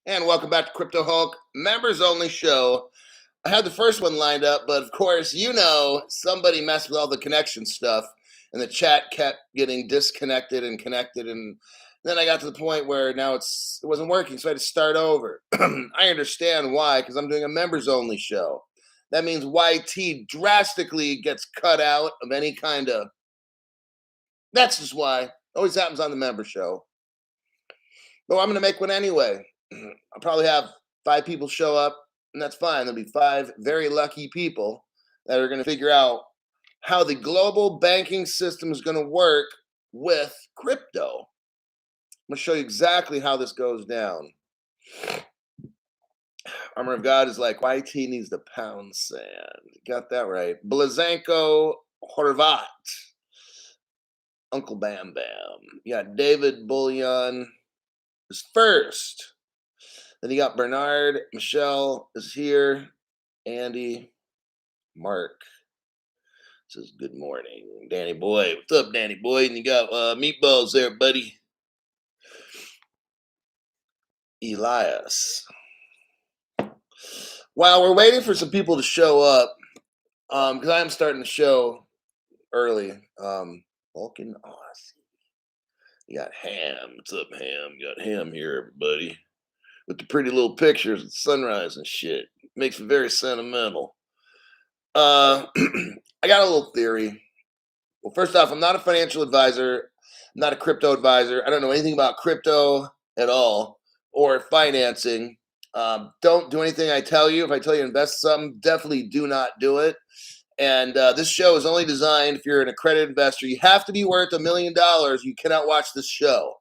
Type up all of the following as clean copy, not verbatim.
And welcome back to Crypto Hulk, members only show. I had the first one lined up, but of course, somebody messed with all the connection stuff, and the chat kept getting disconnected and connected. And then I got to the point where now it wasn't working, so I had to start over. I understand why, because I'm doing a members only show. That means YT drastically gets cut out of any kind of. That's just why. Always happens on the member show. But I'm going to make one anyway. I'll probably have 5 people show up, and that's fine. There'll be 5 very lucky people that are going to figure out how the global banking system is going to work with crypto. I'm going to show you exactly how this goes down. Armor of God is like, YT needs the pound sand. Got that right. Blazanko Horvat. Uncle Bam Bam. You got David Bullion is first. Then you got Bernard. Michelle is here. Andy. Mark says good morning. Danny Boy. What's up, Danny Boy? And you got meatballs there, buddy. Elias. While we're waiting for some people to show up, because I am starting the show early. Vulcan Aussie. You got Ham. What's up, Ham? You got Ham here, everybody. With the pretty little pictures of sunrise and shit. Makes it very sentimental. I got a little theory. Well, first off, I'm not a financial advisor. I'm not a crypto advisor. I don't know anything about crypto at all or financing. Don't do anything I tell you. If I tell you to invest something, definitely do not do it. And this show is only designed if you're an accredited investor. You have to be worth $1 million. You cannot watch this show.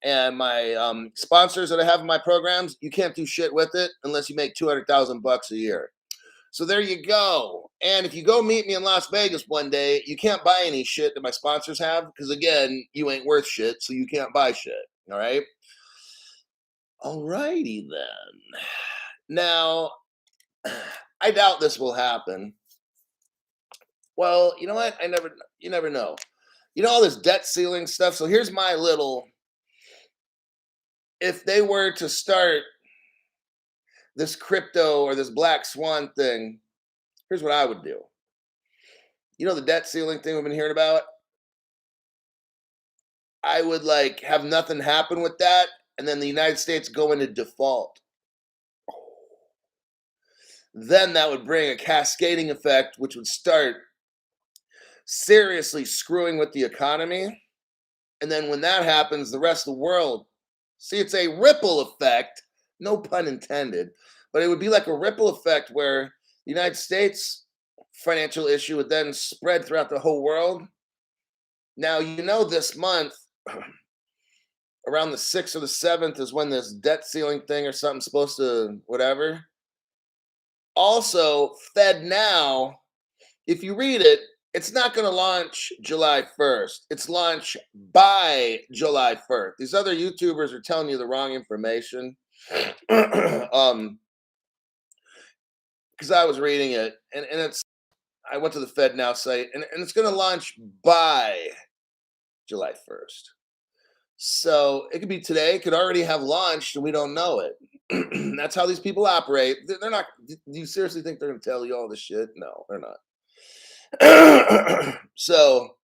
And my sponsors that I have in my programs, you can't do shit with it unless you make $200,000 a year. So there you go. And if you go meet me in Las Vegas one day, you can't buy any shit that my sponsors have because, again, you ain't worth shit, so you can't buy shit. All right? All righty then. Now, I doubt this will happen. Well, you know what? You never know. You know all this debt ceiling stuff? So here's my little... If they were to start this crypto or this black swan thing, here's what I would do. You know the debt ceiling thing we've been hearing about? I would have nothing happen with that, and then the United States go into default. Then that would bring a cascading effect, which would start seriously screwing with the economy. And then when that happens, the rest of the world, see, it's a ripple effect, no pun intended, but it would be like a ripple effect where the United States financial issue would then spread throughout the whole world. Now, this month, around the 6th or the 7th is when this debt ceiling thing or something's supposed to whatever. Also, Fed Now, if you read it, it's not going to launch July 1st. It's launched by July 1st. These other YouTubers are telling you the wrong information. Because I was reading it, and I went to the Fed Now site, and it's going to launch by July 1st. So it could be today, it could already have launched, and we don't know it. That's how these people operate. They're not. Do you seriously think they're going to tell you all this shit? No, they're not. So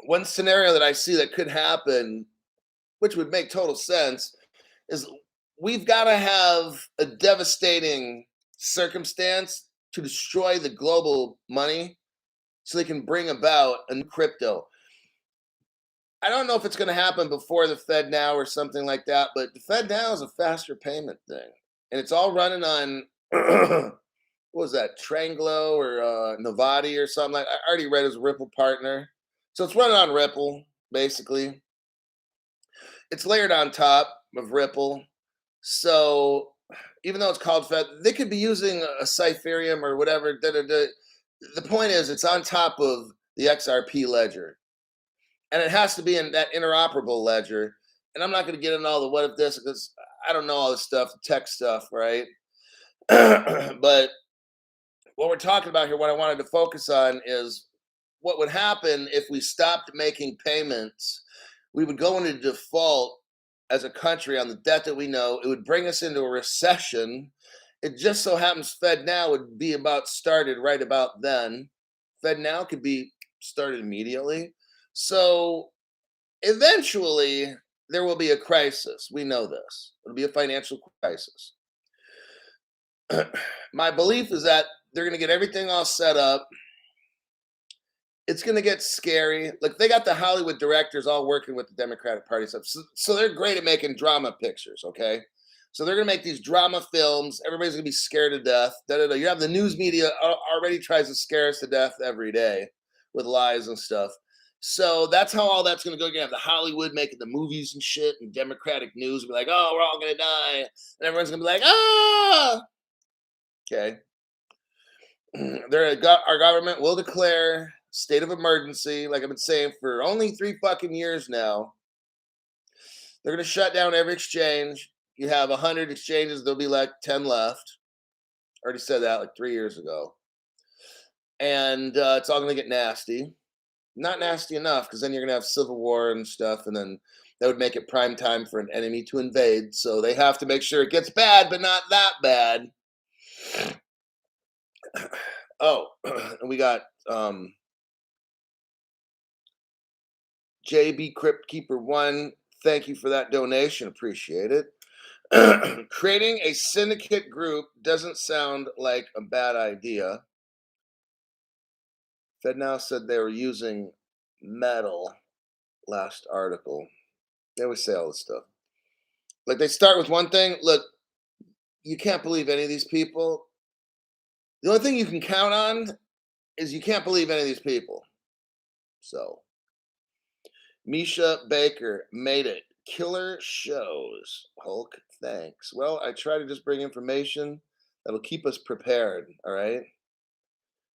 one scenario that I see that could happen, which would make total sense, is we've got to have a devastating circumstance to destroy the global money so they can bring about a new crypto. I don't know if it's going to happen before the Fed Now or something like that, but the Fed Now is a faster payment thing. And it's all running on, what was that, Tranglo or Novati or something like. I already read his Ripple partner. So it's running on Ripple, basically. It's layered on top of Ripple. So even though it's called Fed, they could be using a Cypherium or whatever. The point is, it's on top of the XRP ledger. And it has to be in that interoperable ledger. And I'm not going to get into all the what if this, because I don't know all this stuff, the tech stuff, right? But what we're talking about here, what I wanted to focus on is what would happen if we stopped making payments. We would go into default as a country on the debt that we know. It would bring us into a recession. It just so happens Fed Now would be about started right about then. Fed Now could be started immediately. So eventually there will be a crisis. We know this. It'll be a financial crisis. My belief is that they're going to get everything all set up. It's going to get scary. Like they got the Hollywood directors all working with the Democratic Party stuff. So they're great at making drama pictures, okay? So they're going to make these drama films. Everybody's going to be scared to death. Da, da, da. You have the news media already tries to scare us to death every day with lies and stuff. So that's how all that's going to go. You're going to have the Hollywood making the movies and shit, and Democratic news will be like, oh, we're all going to die. And everyone's going to be like, ah! Okay. Our government will declare state of emergency, like I've been saying for only 3 fucking years now. They're going to shut down every exchange. You have 100 exchanges, there'll be like 10 left. Already said that like 3 years ago. And it's all going to get nasty. Not nasty enough, because then you're going to have civil war and stuff, and then that would make it prime time for an enemy to invade. So they have to make sure it gets bad, but not that bad. Oh, and we got JB Crypt Keeper 1. Thank you for that donation. Appreciate it. Creating a syndicate group doesn't sound like a bad idea. FedNow said they were using metal last article. They always say all this stuff. Like they start with one thing. Look, you can't believe any of these people. The only thing you can count on is you can't believe any of these people. So, Misha Baker made it. Killer shows. Hulk, thanks. Well, I try to just bring information that'll keep us prepared, all right?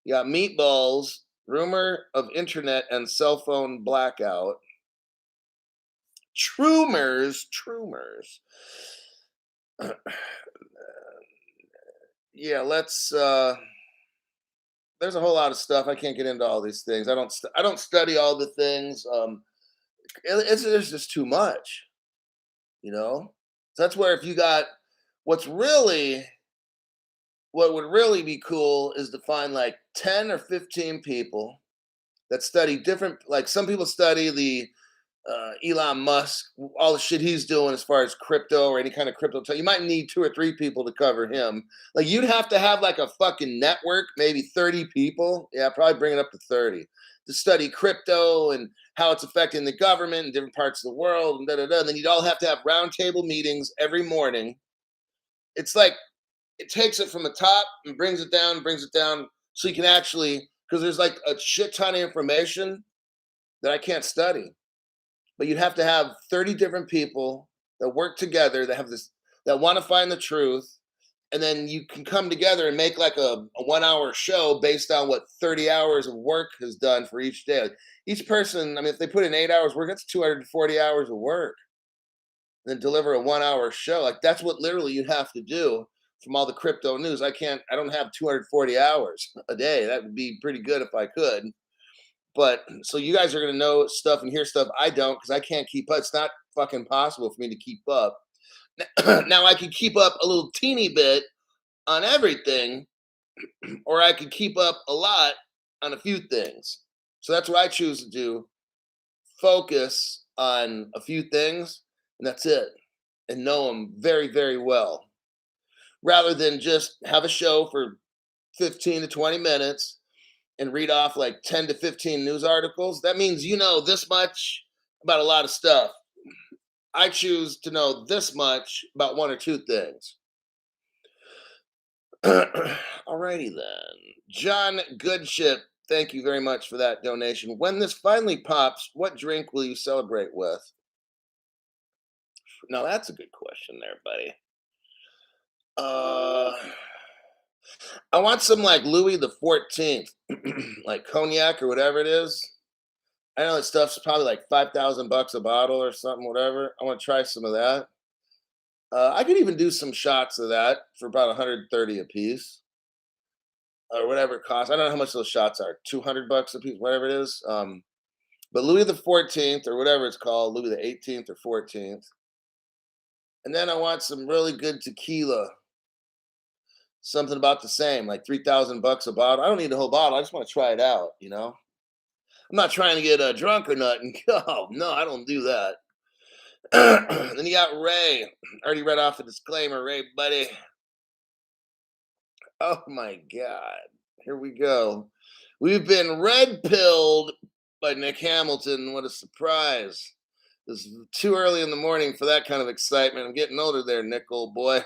You got meatballs, rumor of internet and cell phone blackout. Troomers. Yeah, let's there's a whole lot of stuff. I can't get into all these things. I don't study all the things. It's just too much, you know. So that's where if you got what would really be cool is to find like 10 or 15 people that study different. Like some people study the Elon Musk, all the shit he's doing as far as crypto or any kind of crypto. You might need 2 or 3 people to cover him. Like you'd have to have like a fucking network, maybe 30 people. Yeah, probably bring it up to 30 to study crypto and how it's affecting the government in different parts of the world and da da da. And then you'd all have to have roundtable meetings every morning. It's like it takes it from the top and brings it down, so you can actually because there's like a shit ton of information that I can't study. But you'd have to have 30 different people that work together that have this that want to find the truth, and then you can come together and make like a 1 hour show based on what 30 hours of work has done for each day. Like each person, I mean, if they put in 8 hours work, that's 240 hours of work. And then deliver a 1 hour show. Like that's what literally you have to do from all the crypto news. I don't have 240 hours a day. That would be pretty good if I could. But so you guys are going to know stuff and hear stuff I don't because I can't keep up. It's not fucking possible for me to keep up. Now I could keep up a little teeny bit on everything, or I could keep up a lot on a few things. So that's what I choose to do. Focus on a few things, and that's it. And know them very, very well. Rather than just have a show for 15 to 20 minutes and read off like 10 to 15 news articles, that means you know this much about a lot of stuff. I choose to know this much about 1 or 2 things. Alrighty then. John Goodship, thank you very much for that donation. When this finally pops, what drink will you celebrate with? Now that's a good question there, buddy. I want some like Louis the 14th, like cognac or whatever it is. I know that stuff's probably like $5,000 a bottle or something, whatever. I want to try some of that. I could even do some shots of that for about 130 a piece, or whatever it costs. I don't know how much those shots are, $200 a piece, whatever it is. But Louis the 14th or whatever it's called, Louis the 18th or 14th. And then I want some really good tequila. Something about the same, like 3,000 bucks a bottle. I don't need the whole bottle. I just want to try it out. I'm not trying to get drunk or nothing. Oh no, I don't do that. Then you got Ray. I already read off the disclaimer, Ray, buddy. Oh my God. Here we go. We've been red pilled by Nick Hamilton. What a surprise. It's too early in the morning for that kind of excitement. I'm getting older there, Nick, old boy.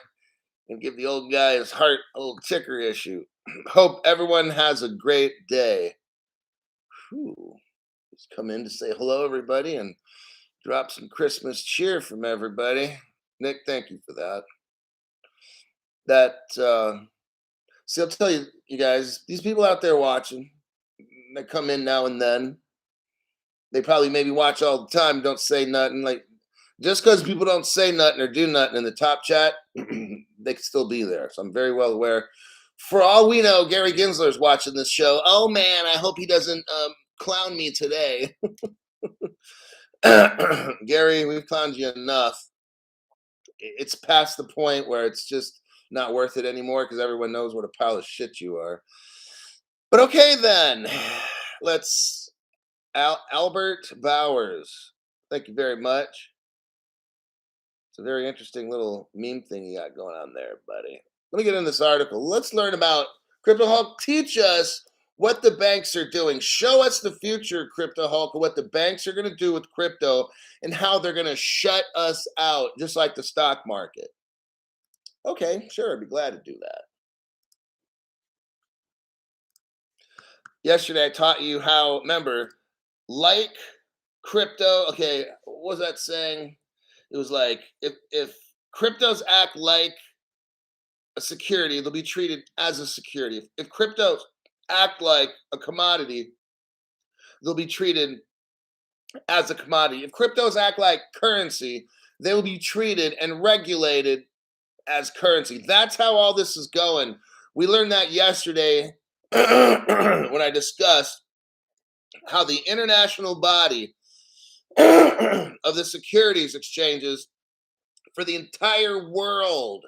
And give the old guy his heart a little ticker issue. Hope everyone has a great day. Whew. Just come in to say hello, everybody, and drop some Christmas cheer from everybody. Nick, thank you for that. See, I'll tell you, you guys, these people out there watching, they come in now and then. They probably maybe watch all the time, don't say nothing. Like, just because people don't say nothing or do nothing in the top chat, they could still be there. So I'm very well aware. For all we know, Gary Gensler is watching this show. Oh man, I hope he doesn't clown me today. Gary, we've clowned you enough. It's past the point where it's just not worth it anymore because everyone knows what a pile of shit you are. But okay then, let's Albert Bowers. Thank you very much. It's a very interesting little meme thing you got going on there, buddy. Let me get in this article. Let's learn about Crypto Hulk. Teach us what the banks are doing. Show us the future, Crypto Hulk, of what the banks are going to do with crypto and how they're going to shut us out, just like the stock market. Okay, sure, I'd be glad to do that. Yesterday, I taught you how, remember, like crypto. Okay, what was that saying? It was like, if cryptos act like a security, they'll be treated as a security. If cryptos act like a commodity, they'll be treated as a commodity. If cryptos act like currency, they will be treated and regulated as currency. That's how all this is going. We learned that yesterday when I discussed how the international body of the securities exchanges for the entire world.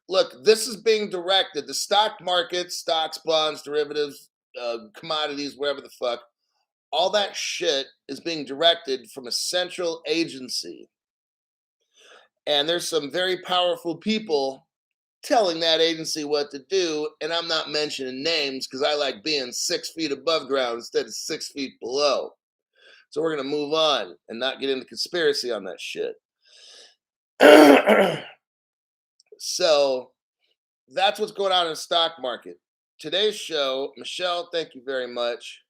Look, this is being directed. The stock market, stocks, bonds, derivatives, commodities, wherever the fuck, all that shit is being directed from a central agency. And there's some very powerful people telling that agency what to do. And I'm not mentioning names because I like being 6 feet above ground instead of 6 feet below. So we're going to move on and not get into conspiracy on that shit. So that's what's going on in the stock market. Today's show, Michelle, thank you very much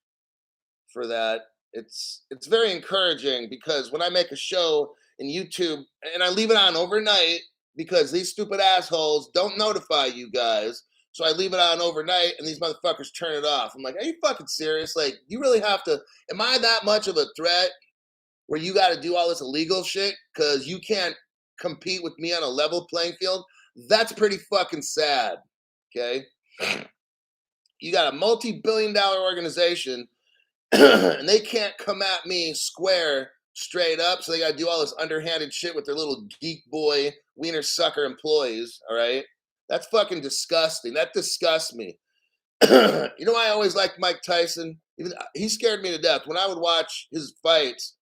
for that. It's very encouraging because when I make a show in YouTube and I leave it on overnight because these stupid assholes don't notify you guys. So I leave it on overnight and these motherfuckers turn it off. I'm like, are you fucking serious? Like, you really have to, am I that much of a threat where you got to do all this illegal shit because you can't compete with me on a level playing field? That's pretty fucking sad. Okay. You got a multi-billion-dollar organization and they can't come at me square straight up. So they got to do all this underhanded shit with their little geek boy wiener sucker employees. All right. That's fucking disgusting. That disgusts me. You know why I always liked Mike Tyson? He scared me to death. When I would watch his fights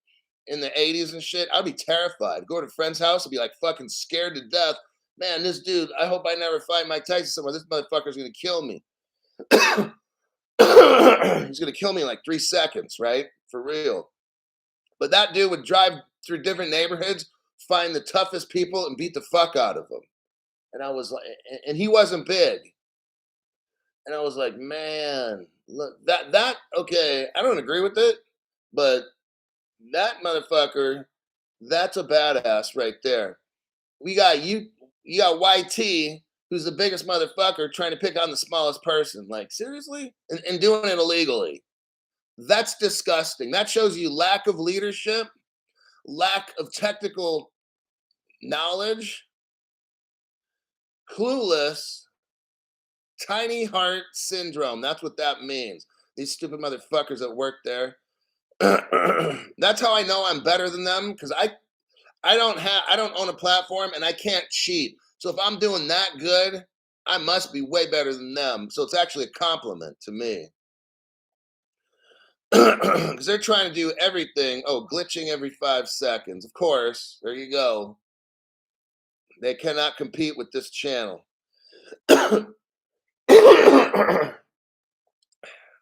in the 80s and shit, I'd be terrified. Go to a friend's house and be like fucking scared to death. Man, this dude, I hope I never fight Mike Tyson somewhere. This motherfucker's going to kill me. He's going to kill me in like 3 seconds, right? For real. But that dude would drive through different neighborhoods, find the toughest people and beat the fuck out of them. And I was like, and he wasn't big. And I was like, man, look, that, okay, I don't agree with it, but that motherfucker, that's a badass right there. You got YT, who's the biggest motherfucker trying to pick on the smallest person. Like, seriously? And doing it illegally. That's disgusting. That shows you lack of leadership, lack of technical knowledge, clueless, tiny heart syndrome. That's what that means. These stupid motherfuckers that work there. That's how I know I'm better than them, because I don't own a platform and I can't cheat. So if I'm doing that good, I must be way better than them. So it's actually a compliment to me. Because they're trying to do everything. Oh, glitching every 5 seconds. Of course. There you go. They cannot compete with this channel. All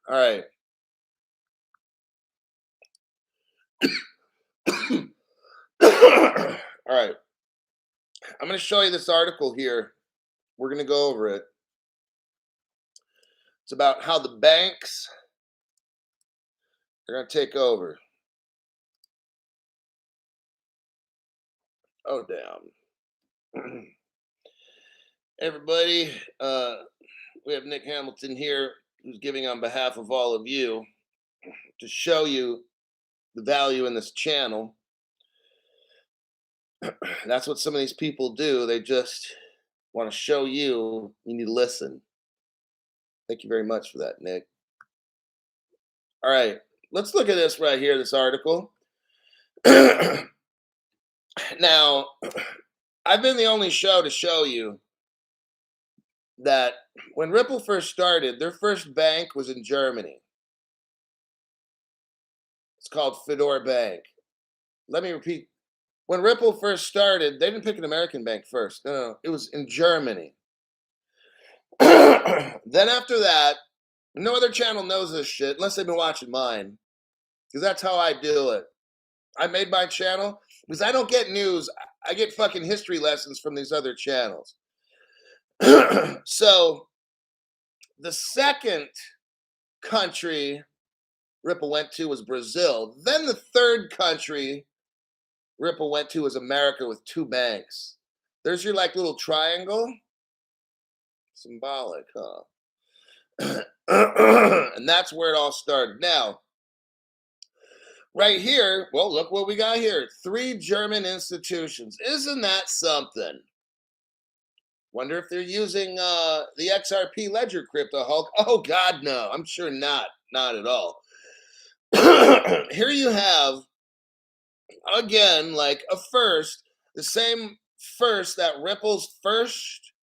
right. All right. I'm going to show you this article here. We're going to go over it. It's about how the banks are going to take over. Oh, damn. Everybody, we have Nick Hamilton here who's giving on behalf of all of you to show you the value in this channel. That's what some of these people do. They just want to show you need to listen. Thank you very much for that, Nick. All right, let's look at this right here, this article. Now, I've been the only show to show you that when Ripple first started, their first bank was in Germany. It's called Fedor Bank. Let me repeat. When Ripple first started, they didn't pick an American bank first. No, it was in Germany. Then after that, no other channel knows this shit unless they've been watching mine. Because that's how I do it. I made my channel because I don't get news. I get fucking history lessons from these other channels. So the second country Ripple went to was Brazil. Then the third country Ripple went to was America with 2 banks. There's your like little triangle. Symbolic, huh? And that's where it all started. Now, right here, well, look what we got here. 3 German institutions. Isn't that something? Wonder if they're using the XRP Ledger Crypto Hulk. Oh, God, no. I'm sure not. Not at all. Here you have, again, like a first, the same first that Ripple's first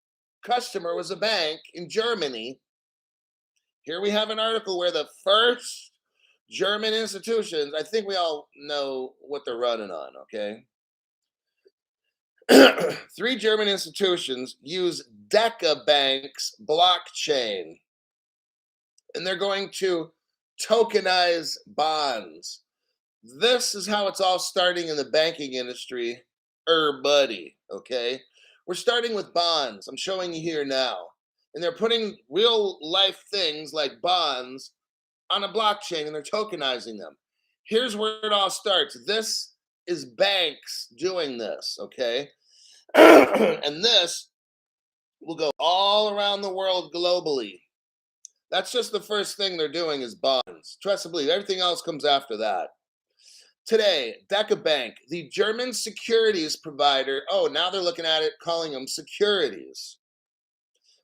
customer was a bank in Germany. Here we have an article where the first German institutions, I think we all know what they're running on, okay? 3 German institutions use Deca Bank's blockchain, and they're going to tokenize bonds. This is how it's all starting in the banking industry, buddy, okay? We're starting with bonds. I'm showing you here now. And they're putting real life things like bonds on a blockchain and they're tokenizing them. Here's where it all starts. This is banks doing this, okay? And this will go all around the world globally. That's just the first thing they're doing is bonds. Trust and believe. Everything else comes after that. Today, Deca Bank, the German securities provider. Oh, now they're looking at it, calling them securities.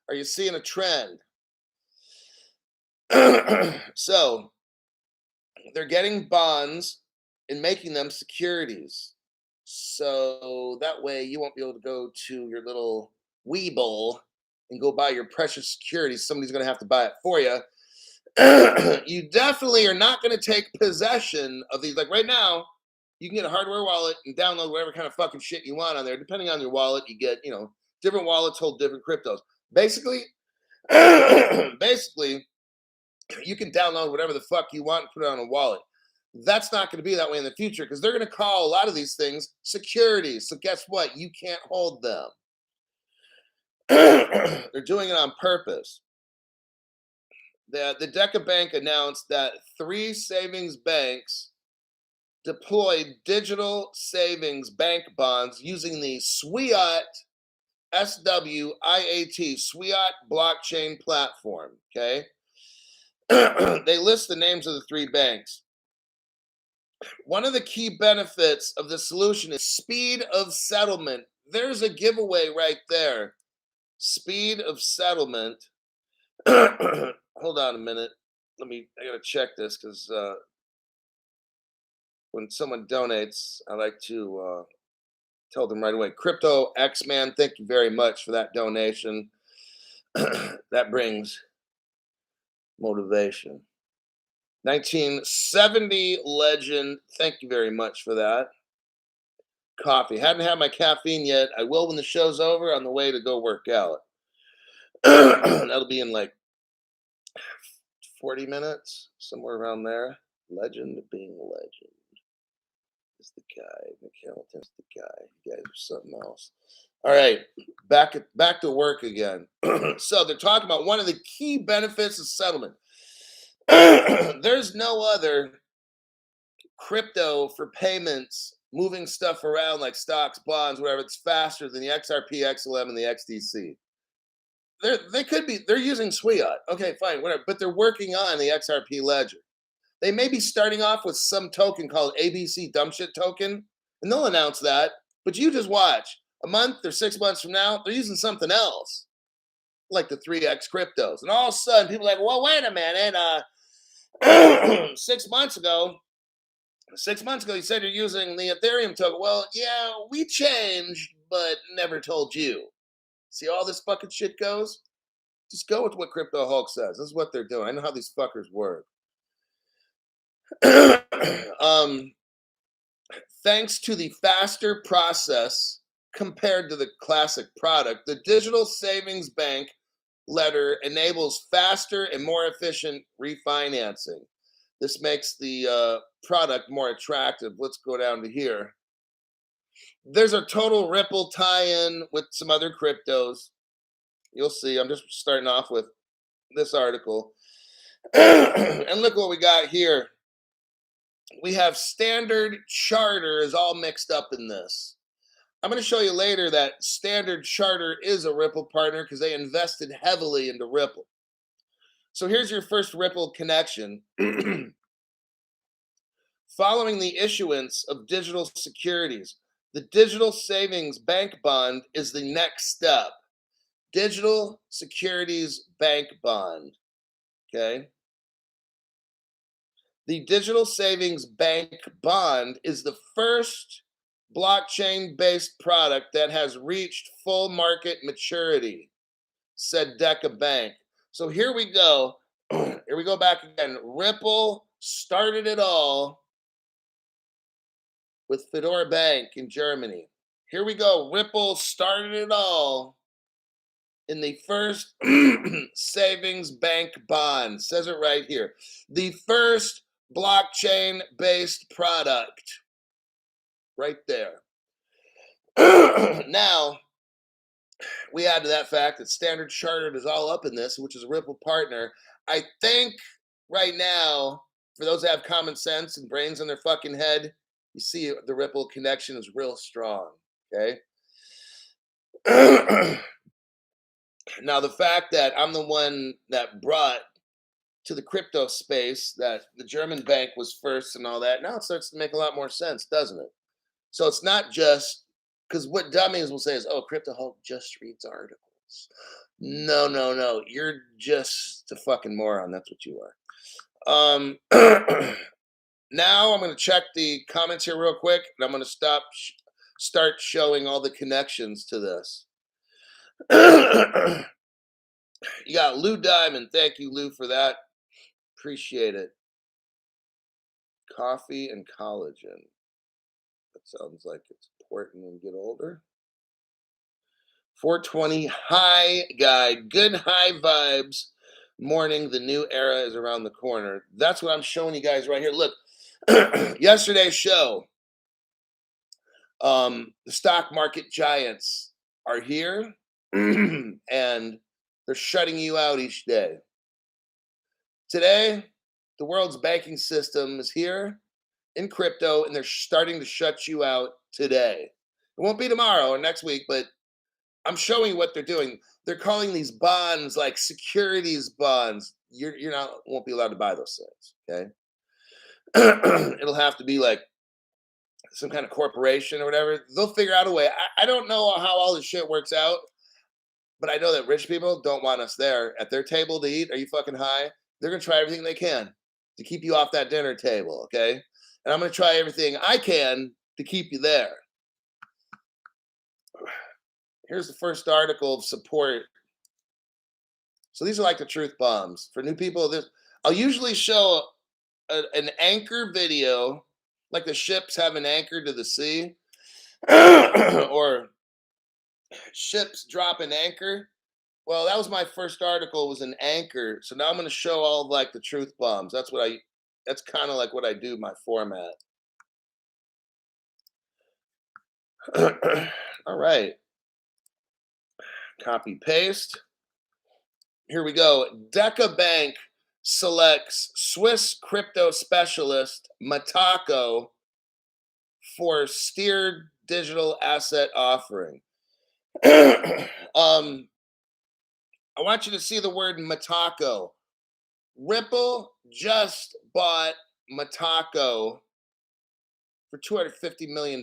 Are you seeing a trend? So, they're getting bonds and making them securities. So that way you won't be able to go to your little Weeble and go buy your precious securities. Somebody's going to have to buy it for you. You definitely are not going to take possession of these. Like right now, you can get a hardware wallet and download whatever kind of fucking shit you want on there. Depending on your wallet, you get, different wallets hold different cryptos. Basically, you can download whatever the fuck you want and put it on a wallet. That's not going to be that way in the future because they're going to call a lot of these things securities. So guess what? You can't hold them. They're doing it on purpose. The Deca Bank announced that 3 savings banks deployed digital savings bank bonds using the SWIAT, SWIAT, SWIAT blockchain platform. Okay. They list the names of the 3 banks. One of the key benefits of the solution is speed of settlement. There's a giveaway right there. Speed of settlement. Hold on a minute. I gotta check this because when someone donates, I like to Tell them right away. Crypto X-Man, thank you very much for that donation. That brings motivation. 1970 legend, thank you very much for that. Coffee. Hadn't had my caffeine yet. I will when the show's over on the way to go work out. That'll be in like 40 minutes, somewhere around there. Legend being legend. Is the guy. McHamilton's the guy. You guys are something else. All right, back to work again. So they're talking about one of the key benefits of settlement. There's no other crypto for payments, moving stuff around like stocks, bonds, whatever. It's faster than the XRP, XLM, and the XDC. They're using SWIAT. Okay, fine, whatever. But they're working on the XRP ledger. They may be starting off with some token called ABC Dumb Shit Token, and they'll announce that. But you just watch. A month or 6 months from now, they're using something else, like the 3X cryptos. And all of a sudden, people are like, well, wait a minute. 6 months ago, you said you're using the Ethereum token. Well, yeah, we changed, but never told you. See how all this fucking shit goes? Just go with what Crypto Hulk says. This is what they're doing. I know how these fuckers work. Thanks to the faster process compared to the classic product, the digital savings bank letter enables faster and more efficient refinancing. This makes the product more attractive. Let's go down to here. There's a total Ripple tie-in with some other cryptos. You'll see. I'm just starting off with this article. And look what we got here. We have Standard Charter is all mixed up in this. I'm going to show you later that Standard Charter is a Ripple partner because they invested heavily into Ripple. So here's your first Ripple connection. Following the issuance of digital securities, the digital savings bank bond is the next step. Digital securities bank bond. Okay. The digital savings bank bond is the first blockchain-based product that has reached full market maturity, said Deca Bank. So here we go. Here we go back again. Ripple started it all with Fedora Bank in Germany. Here we go. Ripple started it all in the first savings bank bond. Says it right here. The first blockchain-based product. Right there. Now, we add to that fact that Standard Chartered is all up in this, which is a Ripple partner. I think right now, for those that have common sense and brains in their fucking head, you see the Ripple connection is real strong, okay? Now, the fact that I'm the one that brought to the crypto space that the German bank was first and all that, now it starts to make a lot more sense, doesn't it? So it's not just, because what dummies will say is, oh, Crypto Hulk just reads articles. No. You're just a fucking moron. That's what you are. Now I'm going to check the comments here real quick, and I'm going to start showing all the connections to this. You got Lou Diamond. Thank you, Lou, for that. Appreciate it. Coffee and collagen. That sounds like it's important when you get older. 420 high guide. Good high vibes. Morning. The new era is around the corner. That's what I'm showing you guys right here. Look, yesterday's show. The stock market giants are here and they're shutting you out each day. Today, the world's banking system is here in crypto, and they're starting to shut you out today. It won't be tomorrow or next week, but I'm showing you what they're doing. They're calling these bonds like securities bonds. You're not won't be allowed to buy those things. Okay, it'll have to be like some kind of corporation or whatever. They'll figure out a way. I don't know how all this shit works out, but I know that rich people don't want us there at their table to eat. Are you fucking high? They're gonna try everything they can to keep you off that dinner table. Okay. And I'm going to try everything I can to keep you there. Here's the first article of support. So these are like the truth bombs for new people. This I'll usually show an anchor video, like the ships have an anchor to the sea, or ships drop an anchor. Well, that was my first article, was an anchor. So now I'm going to show all of, like, the truth bombs. That's kind of like what I do, my format. All right. Copy paste. Here we go. Deca Bank selects Swiss crypto specialist Matako for steered digital asset offering. I want you to see the word Matako. Ripple just bought Matako for $250 million.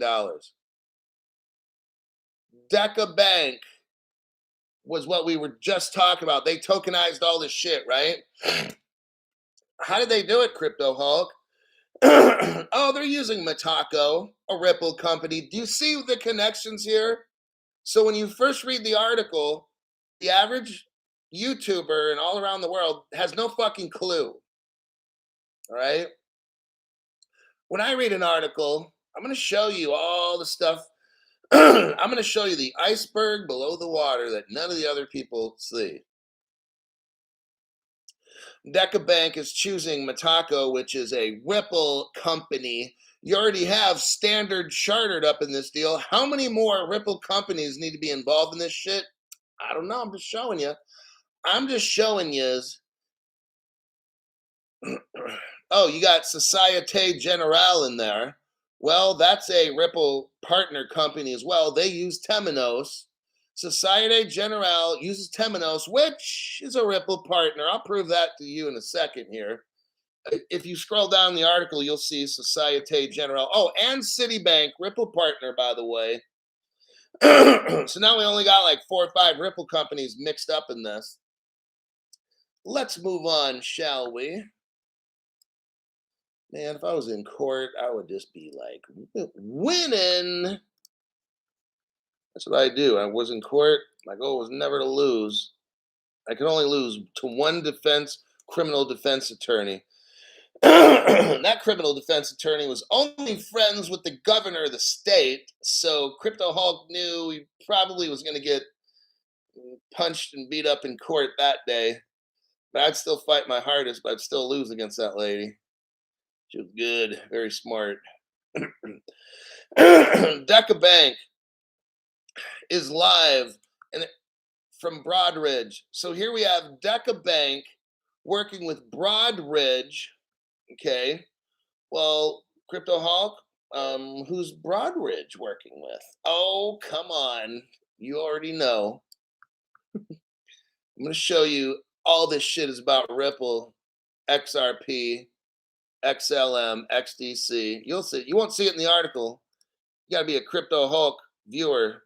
Deca Bank was what we were just talking about. They tokenized all this shit, right? How did they do it, Crypto Hulk? Oh, they're using Matako, a Ripple company. Do you see the connections here? So when you first read the article, the average YouTuber and all around the world has no fucking clue. All right. When I read an article, I'm going to show you all the stuff. I'm going to show you the iceberg below the water that none of the other people see. Deca Bank is choosing Matako, which is a Ripple company. You already have Standard Chartered up in this deal. How many more Ripple companies need to be involved in this shit? I don't know. I'm just showing you. Oh, you got Societe Generale in there. Well, that's a Ripple partner company as well. They use Temenos. Societe Generale uses Temenos, which is a Ripple partner. I'll prove that to you in a second here. If you scroll down the article, you'll see Societe Generale. Oh, and Citibank, Ripple partner, by the way. So now we only got like 4 or 5 Ripple companies mixed up in this. Let's move on, shall we? Man, if I was in court, I would just be like winning. That's what I do. I was in court. My goal was never to lose. I could only lose to one criminal defense attorney. That criminal defense attorney was only friends with the governor of the state. So Crypto Hulk knew he probably was going to get punched and beat up in court that day. But I'd still fight my hardest, but I'd still lose against that lady. She was good, very smart. Deca Bank is live and from Broadridge. So here we have Deca Bank working with Broadridge. Okay. Well, Crypto Hulk, who's Broadridge working with? Oh, come on. You already know. I'm going to show you all this shit is about Ripple, XRP, XLM, XDC. You'll see. You won't see it in the article. You got to be a Crypto Hulk viewer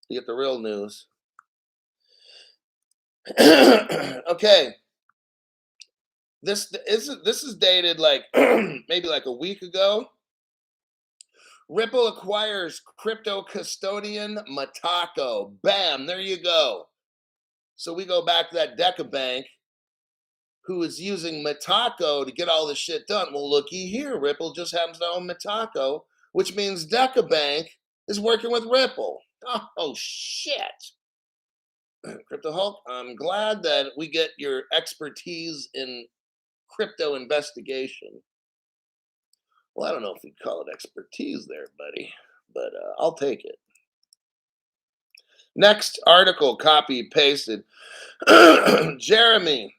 to get the real news. Okay. This is dated like maybe like a week ago. Ripple acquires crypto custodian Matako. Bam, there you go. So we go back to that Deca Bank who is using Matako to get all this shit done. Well, looky here. Ripple just happens to own Matako, which means Deca Bank is working with Ripple. Oh shit. Crypto Hulk, I'm glad that we get your expertise in crypto investigation. Well, I don't know if we'd call it expertise there, buddy, but I'll take it. Next article, copy pasted. Jeremy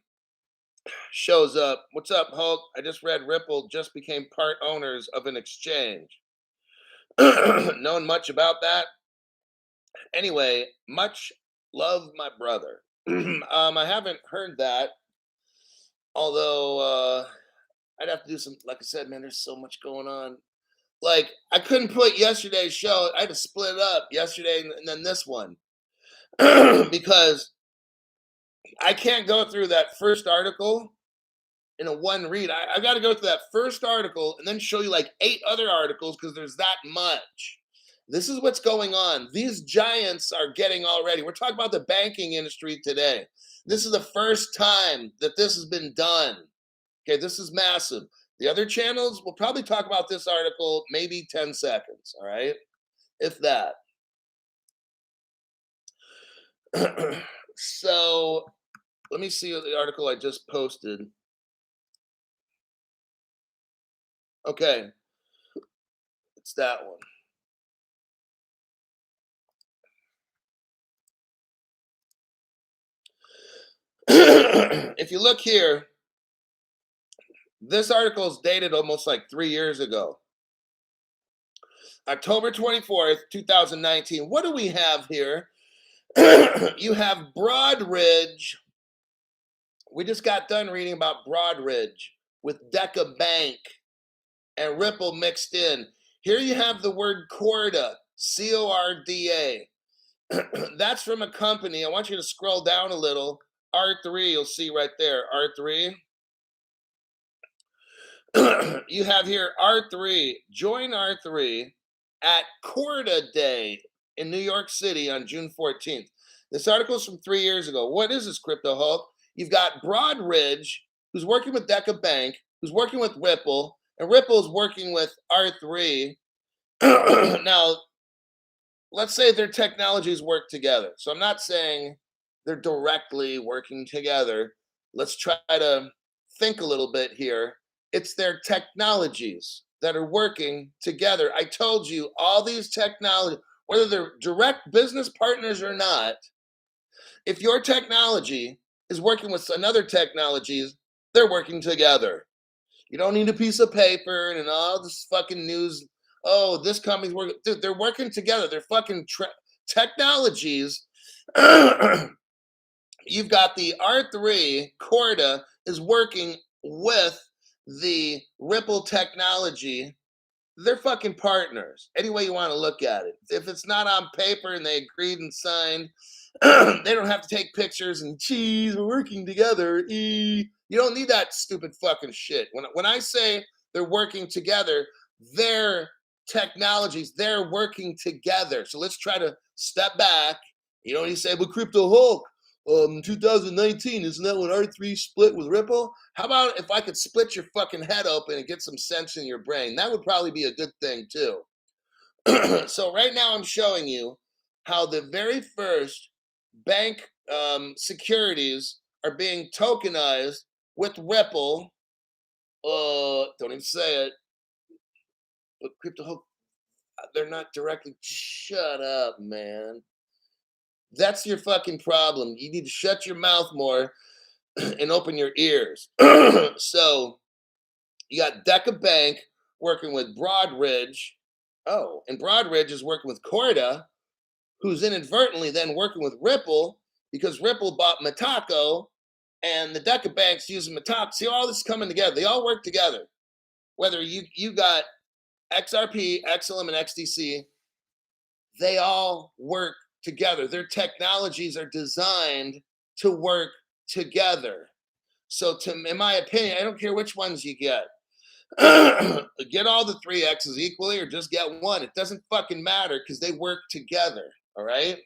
shows up. What's up, Hulk? I just read Ripple just became part owners of an exchange. Knowing much about that? Anyway, much love, my brother. I haven't heard that, although I'd have to do some, like I said, man, there's so much going on. Like, I couldn't put yesterday's show. I had to split it up yesterday and then this one. Because I can't go through that first article in a one read. I got to go through that first article and then show you like 8 other articles because there's that much. This is what's going on. These giants are getting already. We're talking about the banking industry today. This is the first time that this has been done. Okay, this is massive. The other channels, we'll probably talk about this article maybe 10 seconds, all right? If that. So let me see the article I just posted. Okay, it's that one. If you look here, this article is dated almost like 3 years ago. October 24th, 2019. What do we have here? You have Broadridge. We just got done reading about Broadridge with Deca Bank and Ripple mixed in. Here you have the word Corda, C-O-R-D-A. That's from a company. I want you to scroll down a little. R3, you'll see right there, R3. You have here R3. Join R3 at Corda Day in New York City on June 14th. This article is from 3 years ago. What is this, Crypto Hulk? You've got Broadridge, who's working with Deca Bank, who's working with Ripple, and Ripple is working with R3. Now, let's say their technologies work together. So I'm not saying they're directly working together. Let's try to think a little bit here. It's their technologies that are working together. I told you all these technologies, whether they're direct business partners or not, if your technology is working with another technologies, they're working together. You don't need a piece of paper and all this fucking news. Oh, this company's working. Dude, they're working together. They're fucking technologies. You've got the R3 Corda is working with the Ripple technology. They're fucking partners. Any way you want to look at it. If it's not on paper and they agreed and signed, they don't have to take pictures and geez, we're working together. You don't need that stupid fucking shit. When I say they're working together, their technologies, they're working together. So let's try to step back. You know what you say, but Crypto Hulk, 2019, isn't that when R3 split with Ripple? How about if I could split your fucking head open and get some sense in your brain? That would probably be a good thing too. So right now I'm showing you how the very first bank securities are being tokenized with Ripple. Don't even say it. But Crypto Hulk, they're not directly. Shut up, man. That's your fucking problem. You need to shut your mouth more and open your ears. So you got Deca Bank working with Broadridge. Oh, and Broadridge is working with Corda, who's inadvertently then working with Ripple because Ripple bought Mataco and the Deca Bank's using Mataco. See, all this is coming together. They all work together. Whether you got XRP, XLM, and XDC, they all work together. Their technologies are designed to work together. So, in my opinion, I don't care which ones you get. Get all the 3 X's equally or just get one. It doesn't fucking matter because they work together. All right.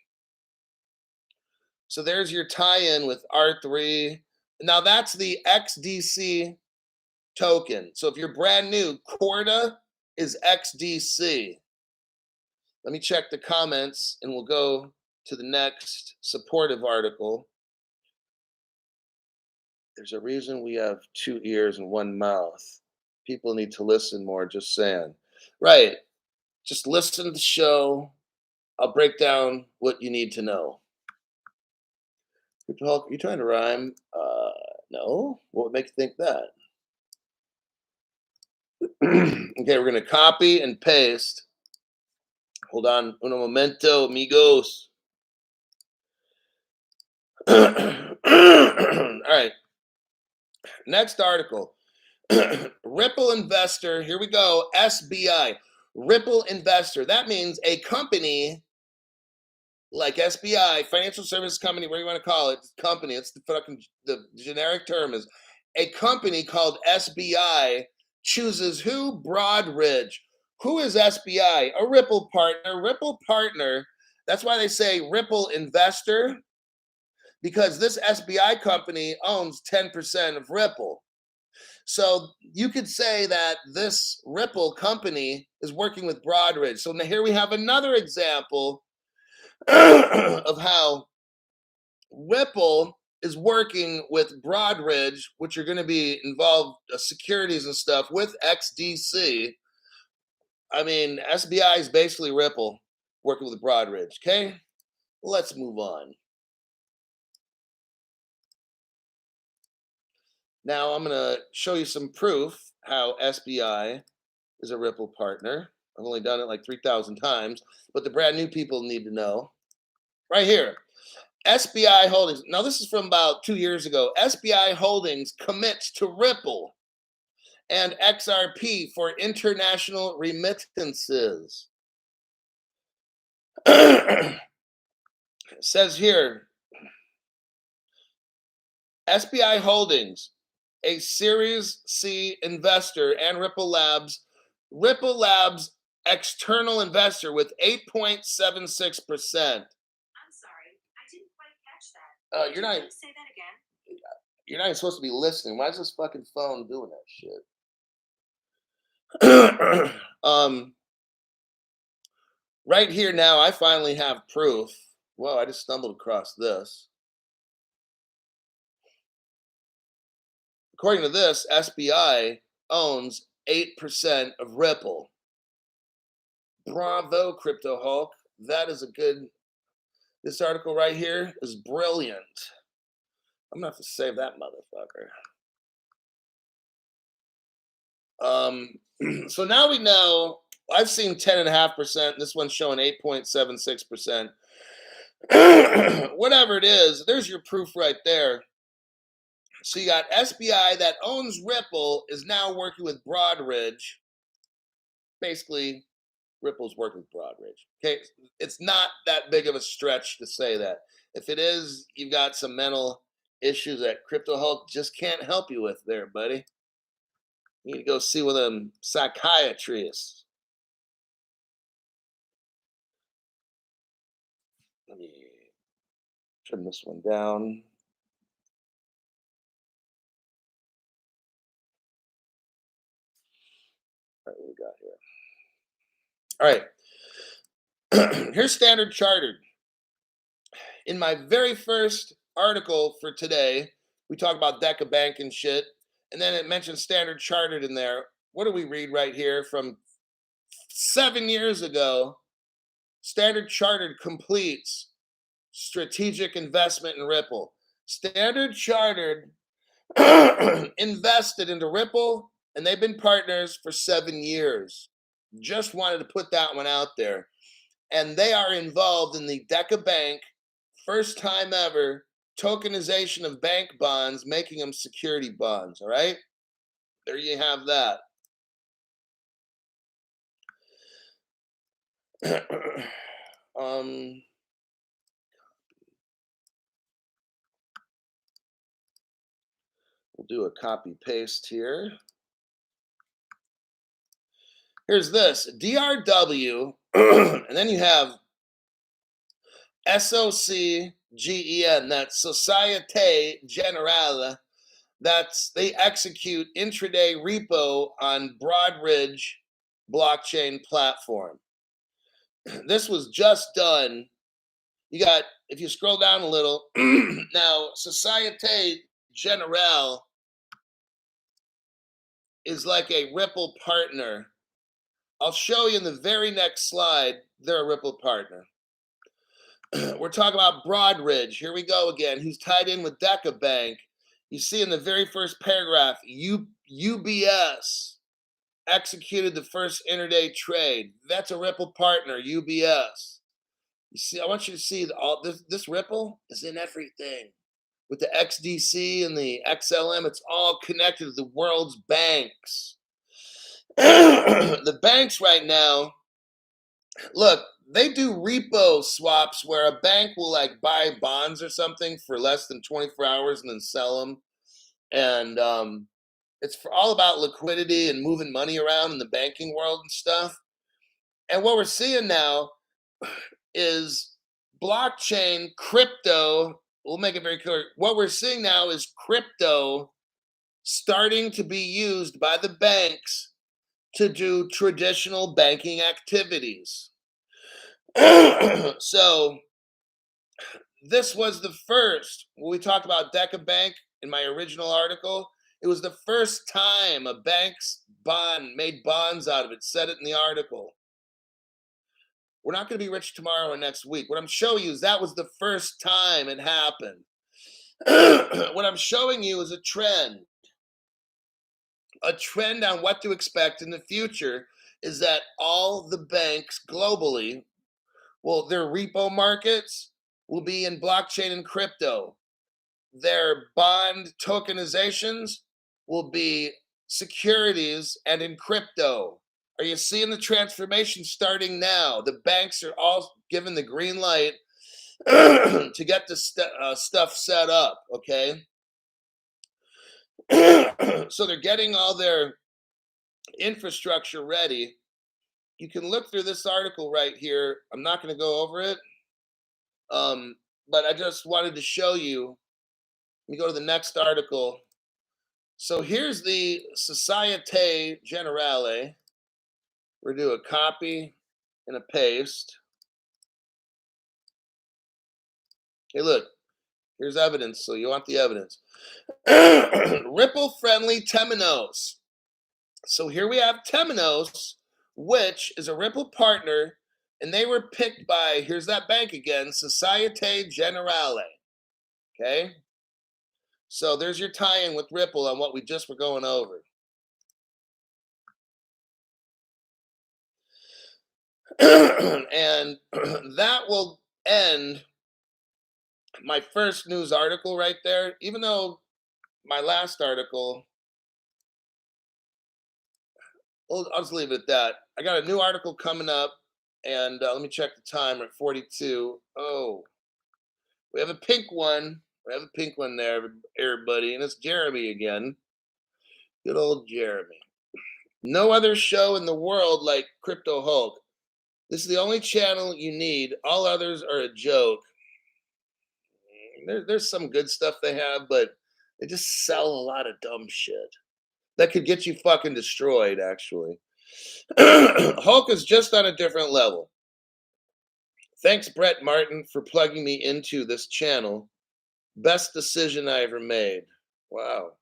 So there's your tie-in with R3. Now that's the XDC token. So if you're brand new, Corda is XDC. Let me check the comments and we'll go to the next supportive article. There's a reason we have 2 ears and 1 mouth. People need to listen more, just saying. Right. Just listen to the show. I'll break down what you need to know. Hulk, are you trying to rhyme? No. What would make you think that? Okay, we're going to copy and paste. Hold on. Uno momento, amigos. All right. Next article. Ripple Investor. Here we go. SBI. Ripple Investor. That means a company like SBI, financial services company, whatever you want to call it, company. It's the generic term is a company called SBI chooses who? Broadridge. Who is SBI? A Ripple partner. Ripple partner. That's why they say Ripple investor, because this SBI company owns 10% of Ripple. So you could say that this Ripple company is working with Broadridge. So now here we have another example of how Ripple is working with Broadridge, which are going to be involved securities and stuff with XDC. I mean, SBI is basically Ripple working with Broadridge. Okay, let's move on. Now I'm going to show you some proof how SBI is a Ripple partner. I've only done it like 3,000 times, but the brand new people need to know. Right here, SBI Holdings. Now this is from about 2 years ago. SBI Holdings commits to Ripple and XRP for international remittances. It says here, SBI Holdings, a Series C investor, and Ripple Labs external investor with 8.76%. I'm sorry, I didn't quite catch that. You're not. Can you say that again? You're not even supposed to be listening. Why is this fucking phone doing that shit? Right here now, I finally have proof. Whoa, I just stumbled across this. According to this, SBI owns 8% of Ripple. Bravo, Crypto Hulk. That is a good. This article right here is brilliant. I'm gonna have to save that motherfucker. So now we know. I've seen 10.5%. This one's showing 8.76%. Whatever it is, there's your proof right there. So you got SBI that owns Ripple is now working with Broadridge. Basically, Ripple's working with Broadridge. Okay, it's not that big of a stretch to say that. If it is, you've got some mental issues that Crypto Hulk just can't help you with there, buddy. You need to go see one of them psychiatrists. Let me trim this one down. All right, what we got here? All right. Here's Standard Chartered. In my very first article for today, we talk about Deca Bank and shit, and then it mentions Standard Chartered in there. What do we read right here from 7 years ago? Standard Chartered completes strategic investment in Ripple. Standard Chartered invested into Ripple, and they've been partners for 7 years. Just wanted to put that one out there. And they are involved in the Deca Bank, first time ever, tokenization of bank bonds, making them security bonds, all right? There you have that. We'll do a copy paste here. Here's this DRW, and then you have SOCGEN, that's Societe Generale. They execute intraday repo on Broadridge blockchain platform. This was just done. You got, if you scroll down a little, now Societe Generale is like a Ripple partner. I'll show you in the very next slide, they're a Ripple partner. We're talking about Broadridge. Here we go again, who's tied in with Deca Bank. You see in the very first paragraph, UBS executed the first intraday trade. That's a Ripple partner, UBS. You see, I want you to see all this Ripple is in everything. With the XDC and the XLM, it's all connected to the world's banks. The banks right now, look, they do repo swaps where a bank will like buy bonds or something for less than 24 hours and then sell them. And it's all about liquidity and moving money around in the banking world and stuff. And what we're seeing now is blockchain, crypto. We'll make it very clear. What we're seeing now is crypto starting to be used by the banks to do traditional banking activities. So this was the first, when we talked about DecaBank in my original article, it was the first time a bank's bond made bonds out of it. Said it in the article. We're not going to be rich tomorrow or next week. What I'm showing you is that was the first time it happened. What I'm showing you is a trend on what to expect in the future is that all the banks globally, well, their repo markets will be in blockchain and crypto. Their bond tokenizations will be securities and in crypto. Are you seeing the transformation starting now? The banks are all given the green light to get the stuff set up, okay? So they're getting all their infrastructure ready. You can look through this article right here. I'm not going to go over it, but I just wanted to show you. Let me go to the next article. So here's the Societe Generale. We're going to do a copy and a paste. Hey, look, here's evidence. So you want the evidence. Ripple friendly Temenos. So here we have Temenos, which is a Ripple partner, and they were picked by, here's that bank again, Societe Generale. Okay? So there's your tie-in with Ripple on what we just were going over. And that will end my first news article right there, even though my last article, well, I'll just leave it at that. I got a new article coming up, and let me check the time. We're at 42. Oh, we have a pink one. We have a pink one there, everybody, and it's Jeremy again. Good old Jeremy. No other show in the world like Crypto Hulk. This is the only channel you need. All others are a joke. There's some good stuff they have, but they just sell a lot of dumb shit that could get you fucking destroyed, actually. Hulk is just on a different level. Thanks, Brett Martin, for plugging me into this channel. Best decision I ever made. Wow.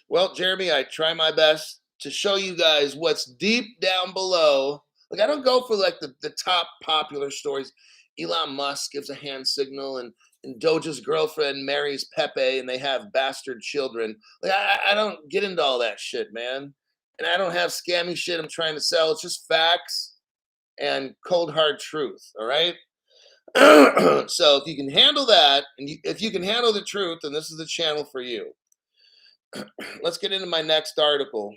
Well, Jeremy, I try my best to show you guys what's deep down below. Like, I don't go for like the top popular stories. Elon Musk gives a hand signal, and Doja's girlfriend marries Pepe, and they have bastard children. Like, I don't get into all that shit, man. And I don't have scammy shit I'm trying to sell. It's just facts and cold hard truth. All right. So if you can handle that, and if you can handle the truth, then this is the channel for you. Let's get into my next article.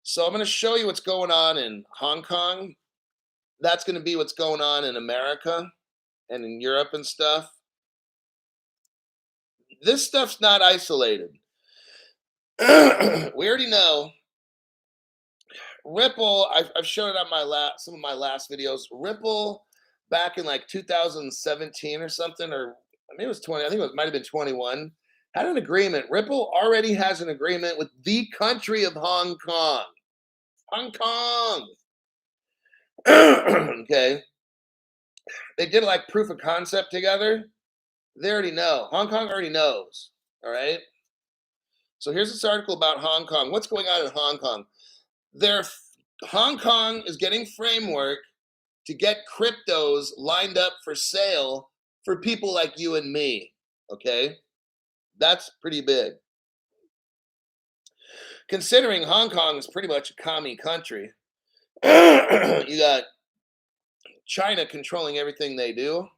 So I'm going to show you what's going on in Hong Kong. That's going to be what's going on in America and in Europe and stuff. This stuff's not isolated. We already know. Ripple, I've shown it on some of my last videos. Ripple back in like 2017 or something, or maybe it was 20. I think it might have been 21. Had an agreement. Ripple already has an agreement with the country of Hong Kong. Hong Kong. Okay. They did like proof of concept together. They already know. Hong Kong already knows. All right. So here's this article about Hong Kong. What's going on in Hong Kong? Hong Kong is getting framework to get cryptos lined up for sale for people like you and me. Okay. That's pretty big. Considering Hong Kong is pretty much a commie country, you got China controlling everything they do.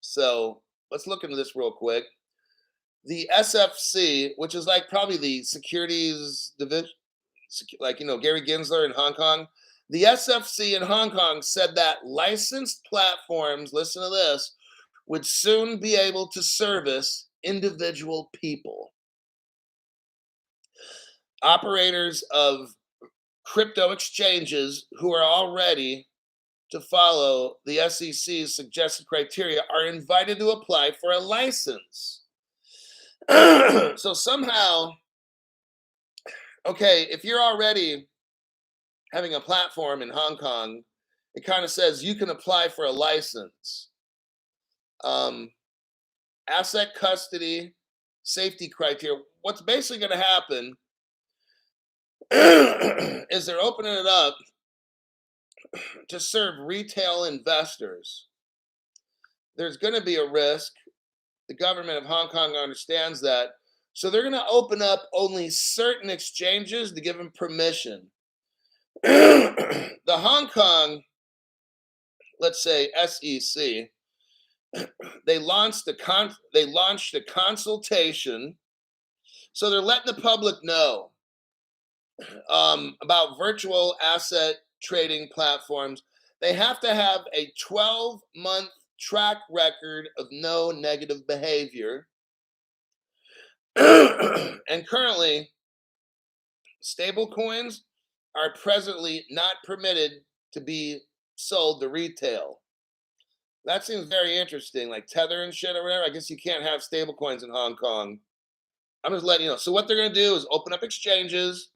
So let's look into this real quick. The SFC, which is like probably the securities division, like, Gary Gensler in Hong Kong. The SFC in Hong Kong said that licensed platforms, listen to this, would soon be able to service individual people. Operators of crypto exchanges who are all ready to follow the SEC's suggested criteria are invited to apply for a license. So somehow, okay, if you're already having a platform in Hong Kong, it kind of says you can apply for a license. Asset custody, safety criteria. What's basically going to happen is they're opening it up to serve retail investors. There's going to be a risk. The government of Hong Kong understands that. So they're going to open up only certain exchanges to give them permission. The Hong Kong, let's say SEC, they launched a consultation. So they're letting the public know about virtual asset trading platforms. They have to have a 12-month track record of no negative behavior. And currently, stable coins are presently not permitted to be sold to retail. That seems very interesting, like Tether and shit or whatever. I guess you can't have stable coins in Hong Kong. I'm just letting you know. So what they're going to do is open up exchanges,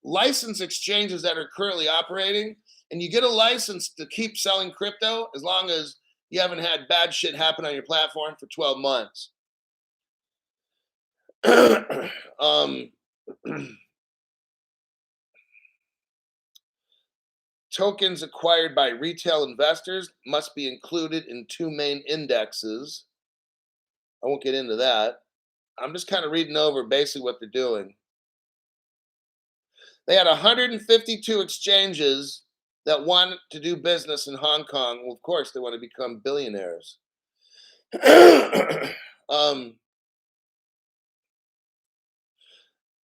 license exchanges that are currently operating, and you get a license to keep selling crypto as long as you haven't had bad shit happen on your platform for 12 months. Tokens acquired by retail investors must be included in two main indexes. I won't get into that. I'm just kind of reading over basically what they're doing. They had 152 exchanges that want to do business in Hong Kong. Well, of course, they want to become billionaires. The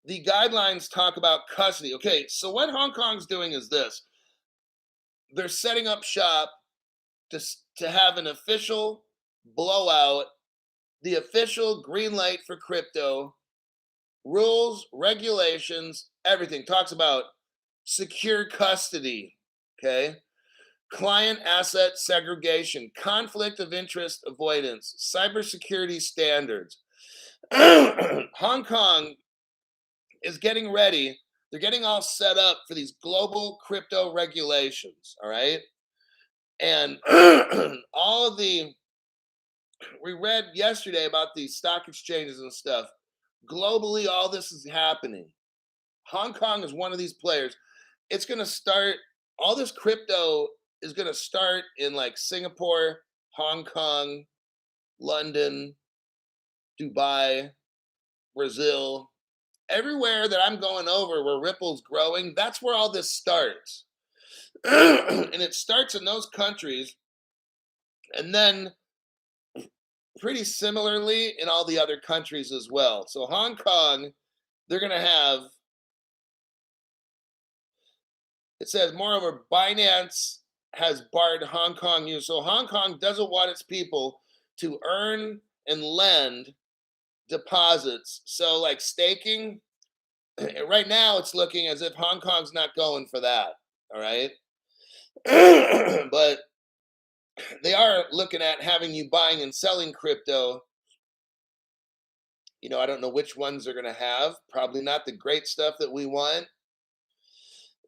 guidelines talk about custody. Okay, so what Hong Kong's doing is this. They're setting up shop to have an official blowout, the official green light for crypto, rules, regulations, everything. Talks about secure custody, okay? Client asset segregation, conflict of interest avoidance, cybersecurity standards. Hong Kong is getting ready. They're getting all set up for these global crypto regulations, all right? And all of we read yesterday about these stock exchanges and stuff. Globally, all this is happening. Hong Kong is one of these players. It's going to start, all this crypto is going to start in like Singapore, Hong Kong, London, Dubai, Brazil. Everywhere that I'm going over where Ripple's growing, that's where all this starts. And it starts in those countries. And then pretty similarly in all the other countries as well. So Hong Kong, they're going to have, it says, moreover, Binance has barred Hong Kong use. So Hong Kong doesn't want its people to earn and lend deposits. So like staking, right now it's looking as if Hong Kong's not going for that. All right. But they are looking at having you buying and selling crypto. You know, I don't know which ones they're going to have. Probably not the great stuff that we want.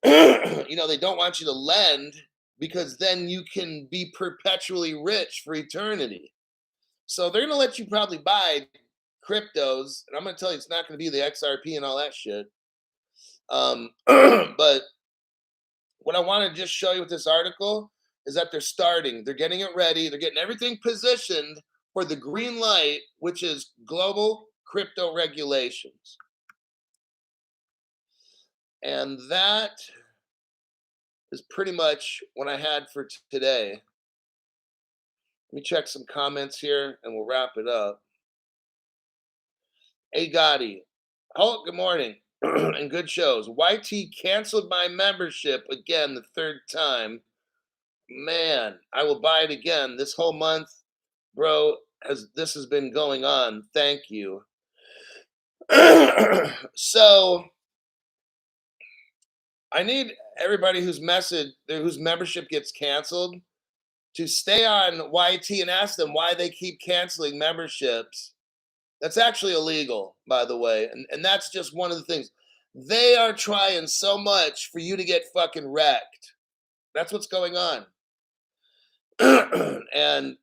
You know, they don't want you to lend because then you can be perpetually rich for eternity. So they're going to let you probably buy cryptos. And I'm going to tell you, it's not going to be the XRP and all that shit. But what I want to just show you with this article is that they're starting. They're getting it ready. They're getting everything positioned for the green light, which is global crypto regulations. And that is pretty much what I had for today. Let me check some comments here and we'll wrap it up. Hey, Gotti. Oh, good morning and good shows. YT canceled my membership again the third time. Man, I will buy it again this whole month, bro. As this has been going on, thank you. So I need everybody whose membership gets canceled to stay on YT and ask them why they keep canceling memberships. That's actually illegal, by the way. And that's just one of the things. They are trying so much for you to get fucking wrecked. That's what's going on. And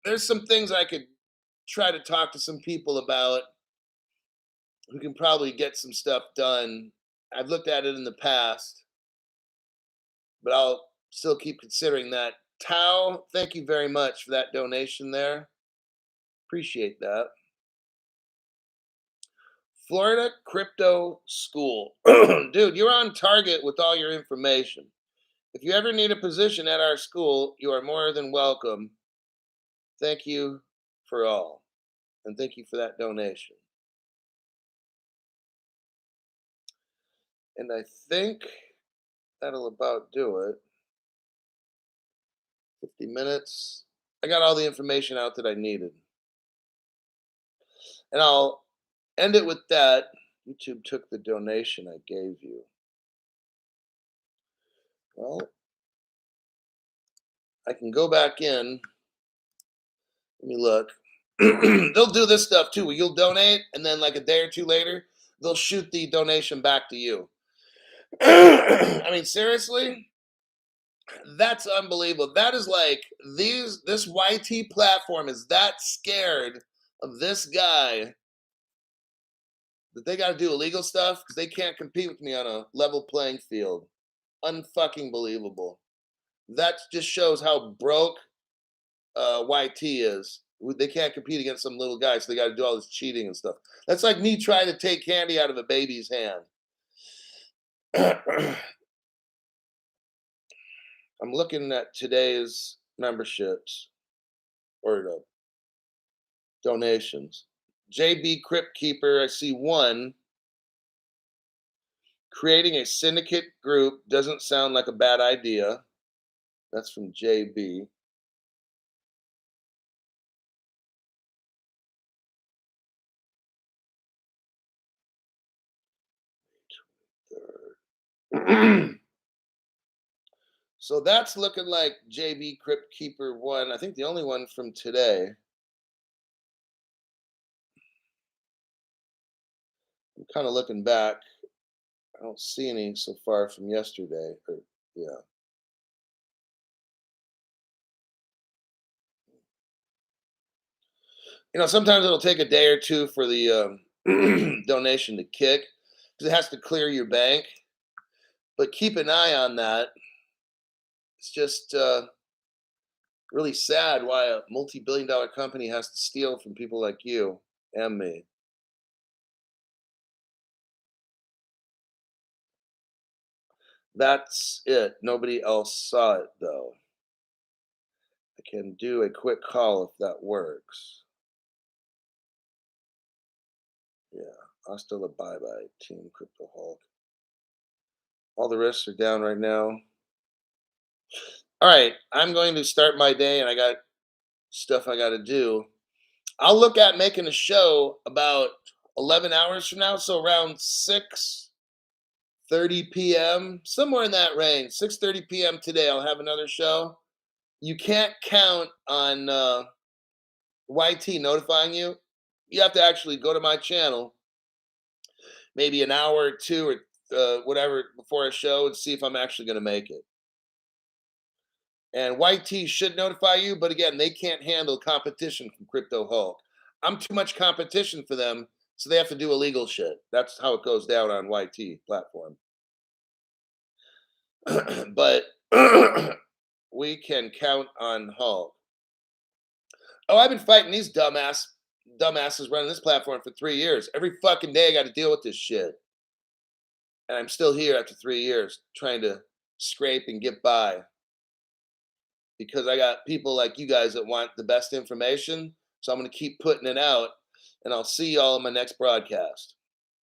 there's some things I could try to talk to some people about who can probably get some stuff done. I've looked at it in the past, but I'll still keep considering that. Tao, thank you very much for that donation there. Appreciate that. Florida Crypto School. Dude, you're on target with all your information. If you ever need a position at our school, you are more than welcome. Thank you for all. And thank you for that donation. And I think that'll about do it. 50 minutes. I got all the information out that I needed. And I'll end it with that. YouTube took the donation I gave you. Well, I can go back in. Let me look. They'll do this stuff too, where you'll donate, and then like a day or two later, they'll shoot the donation back to you. I mean, seriously, that's unbelievable. That is like this YT platform is that scared of this guy that they got to do illegal stuff because they can't compete with me on a level playing field. Unfucking believable. That just shows how broke YT is. They can't compete against some little guy, so they got to do all this cheating and stuff. That's like me trying to take candy out of a baby's hand. I'm looking at today's memberships or donations. JB Crypt Keeper, I see one. Creating a syndicate group doesn't sound like a bad idea. That's from JB. So that's looking like JB Crypt Keeper 1. I think the only one from today. I'm kind of looking back. I don't see any so far from yesterday. Yeah. Sometimes it'll take a day or two for the donation to kick because it has to clear your bank. But keep an eye on that. It's just really sad why a multi-billion-dollar company has to steal from people like you and me. That's it. Nobody else saw it, though. I can do a quick call if that works. Yeah. Hasta la bye-bye, Team Crypto Hulk. All the risks are down right now. All right. I'm going to start my day, and I got stuff I got to do. I'll look at making a show about 11 hours from now, so around 6:30 p.m., somewhere in that range. 6:30 p.m. today, I'll have another show. You can't count on YT notifying you. You have to actually go to my channel, maybe an hour or two or whatever before a show, and see if I'm actually going to make it. And YT should notify you, but again, they can't handle competition from Crypto Hulk. I'm too much competition for them, so they have to do illegal shit. That's how it goes down on YT platform. But we can count on Hulk. Oh, I've been fighting these dumbasses running this platform for 3 years. Every fucking day I got to deal with this shit. And I'm still here after 3 years trying to scrape and get by. Because I got people like you guys that want the best information. So I'm going to keep putting it out. And I'll see y'all in my next broadcast.